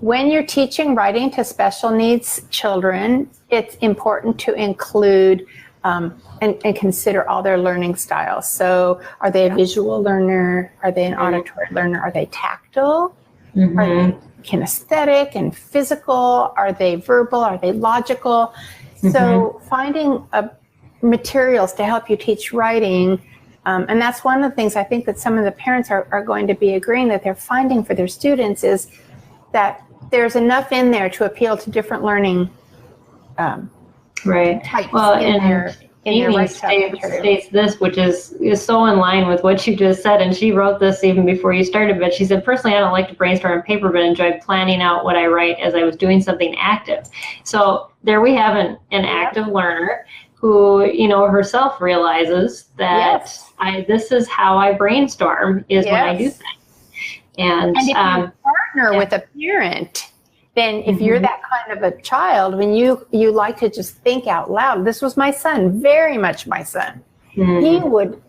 when you're teaching writing to special needs children, it's important to include and consider all their learning styles. So are they a visual learner? Are they an auditory learner? Are they tactile? Are they kinesthetic and physical? Are they verbal? Are they logical? So finding materials to help you teach writing, and that's one of the things I think that some of the parents are going to be agreeing that they're finding for their students is that there's enough in there to appeal to different learning types Amy states this, which is so in line with what you just said, and she wrote this even before you started, but she said, personally, I don't like to brainstorm on paper, but enjoy planning out what I write as I was doing something active. So there we have an active learner who, herself realizes that this is how I brainstorm is when I do things. And if you partner with a parent, then if you're that kind of a child, when you like to just think out loud, this was my son, very much my son. He would,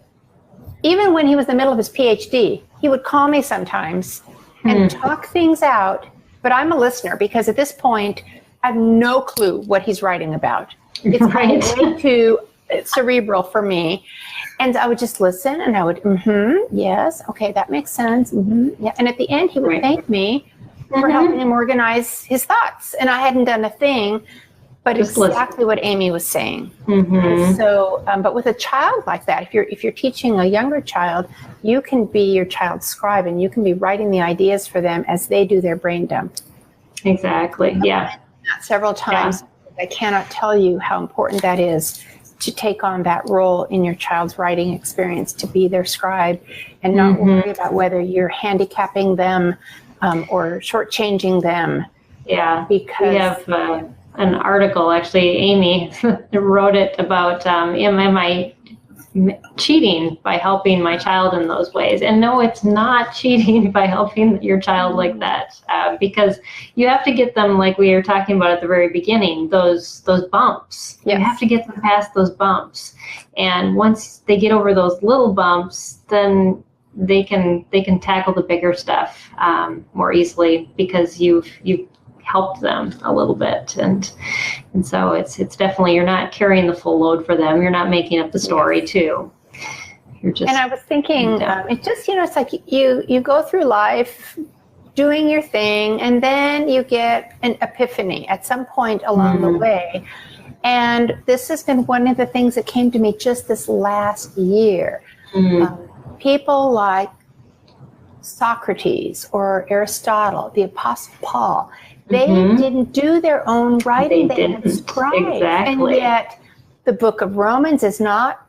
even when he was in the middle of his PhD, he would call me sometimes and talk things out, but I'm a listener because at this point, I have no clue what he's writing about. It's way too cerebral for me. And I would just listen and I would, yes, okay, that makes sense. Yeah. And at the end, he would thank me for helping him organize his thoughts. And I hadn't done a thing, but just exactly what Amy was saying. And so, but with a child like that, if you're teaching a younger child, you can be your child's scribe and you can be writing the ideas for them as they do their brain dump. Exactly. Yeah. Several times. I cannot tell you how important that is to take on that role in your child's writing experience, to be their scribe and not worry about whether you're handicapping them or shortchanging them. Yeah, because we have an article, actually, Amy wrote it about, am I cheating by helping my child in those ways? And no, it's not cheating by helping your child like that, because you have to get them, like we were talking about at the very beginning, those bumps. You have to get them past those bumps. And once they get over those little bumps, then they can tackle the bigger stuff more easily because you've helped them a little bit, and so it's definitely, you're not carrying the full load for them. You're not making up the story too. You're just. And I was thinking, it's just it's like you go through life doing your thing, and then you get an epiphany at some point along the way. And this has been one of the things that came to me just this last year. People like Socrates or Aristotle, the Apostle Paul, they didn't do their own writing. They had scribes. Exactly. And yet the book of Romans is not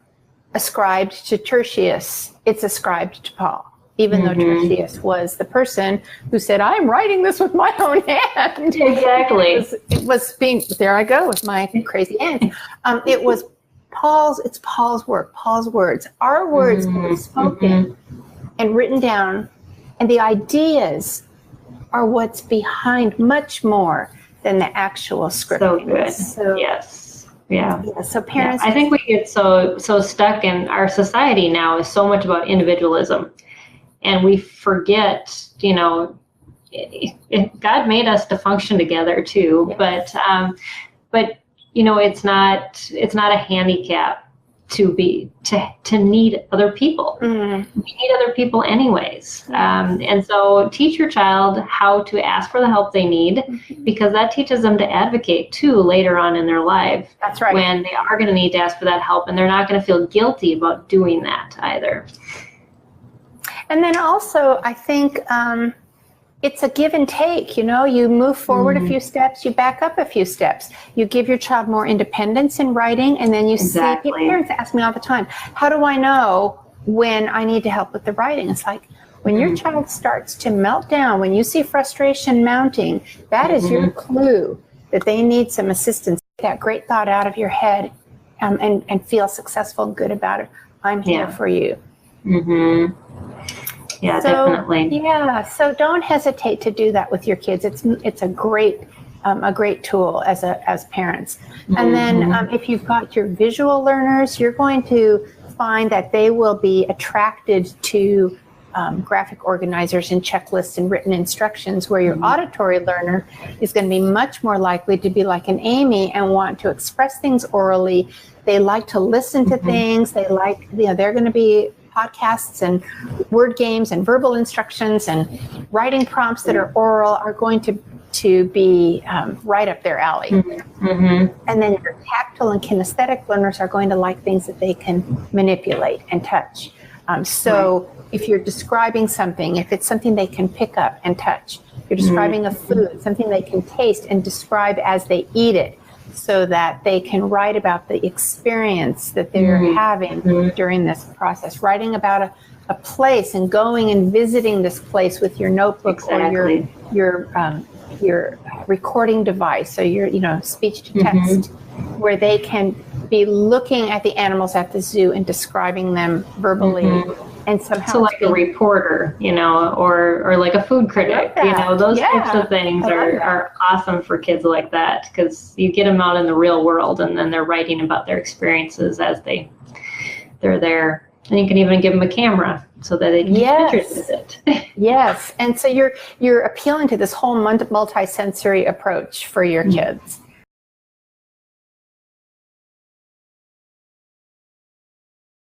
ascribed to Tertius. It's ascribed to Paul, even though Tertius was the person who said, I'm writing this with my own hand. Exactly. It was being, there I go with my crazy hands. It was it's Paul's work, Paul's words. Our words were spoken and written down, and the ideas are what's behind much more than the actual scripting. So good. So, Yes. Yeah. So parents, I think we get so stuck in our society now is so much about individualism, and we forget, God made us to function together too, but it's not a handicap to need other people. We need other people anyways. And so teach your child how to ask for the help they need, because that teaches them to advocate too later on in their life. That's right. When they are going to need to ask for that help, and they're not going to feel guilty about doing that either. And then also, I think it's a give and take. You move forward a few steps, you back up a few steps. You give your child more independence in writing, and then you see, parents ask me all the time, how do I know when I need to help with the writing? It's like, when your child starts to melt down, when you see frustration mounting, that is your clue that they need some assistance. Get that great thought out of your head and feel successful and good about it. I'm here for you. Yeah, definitely. Yeah, so don't hesitate to do that with your kids. It's a great tool as parents. And then if you've got your visual learners, you're going to find that they will be attracted to graphic organizers and checklists and written instructions, where your auditory learner is going to be much more likely to be like an Amy and want to express things orally. They like to listen to things. They like, they're going to be podcasts and word games and verbal instructions and writing prompts that are oral are going to be right up their alley. And then your tactile and kinesthetic learners are going to like things that they can manipulate and touch. So if you're describing something, if it's something they can pick up and touch, you're describing a food, something they can taste and describe as they eat it, so that they can write about the experience that they're having during this process. Writing about a place and going and visiting this place with your notebook or your recording device, so your speech to text, where they can be looking at the animals at the zoo and describing them verbally. And somehow, so like a reporter, or like a food critic, those types of things are awesome for kids like that, because you get them out in the real world and then they're writing about their experiences as they're there. And you can even give them a camera so that they can take pictures with it. Yes, and so you're appealing to this whole multi-sensory approach for your kids.